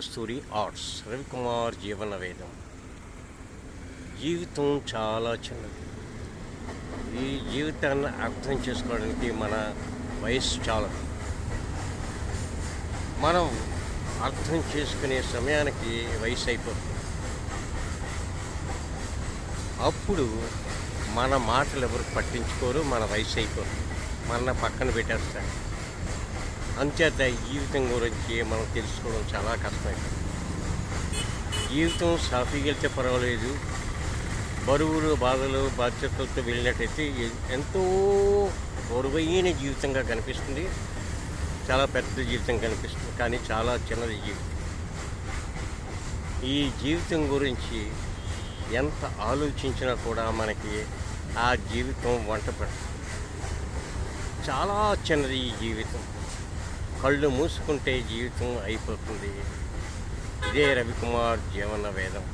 కస్తూరి arts Ravikumar జీవన వేదం. జీవితం చాలా చిన్నది. ఈ జీవితాన్ని అర్థం చేసుకోవడానికి మన వయసు చాలదు. మనం అర్థం చేసుకునే సమయానికి వయసు అయిపోతుంది. అప్పుడు మన మాటలు ఎవరు పట్టించుకోరు, మన వయసు అయిపోతుంది, మన పక్కన పెట్టేస్తారు. అంచేత జీవితం గురించి మనం తెలుసుకోవడం చాలా కష్టమైంది. జీవితం సాఫీగా వెళ్తే పర్వాలేదు, బరువులు బాధలు బాధ్యతలతో వెళ్ళినట్టయితే ఎంతో బరువైన జీవితంగా కనిపిస్తుంది, చాలా పెద్ద జీవితం కనిపిస్తుంది. కానీ చాలా చిన్నది జీవితం. ఈ జీవితం గురించి ఎంత ఆలోచించినా కూడా మనకి ఆ జీవితం వంట పడుతుంది. చాలా చిన్నది ఈ జీవితం. కళ్ళు మూసుకుంటే జీవితం అయిపోతుంది. ఇదే రవికుమార్ జీవన వేదం.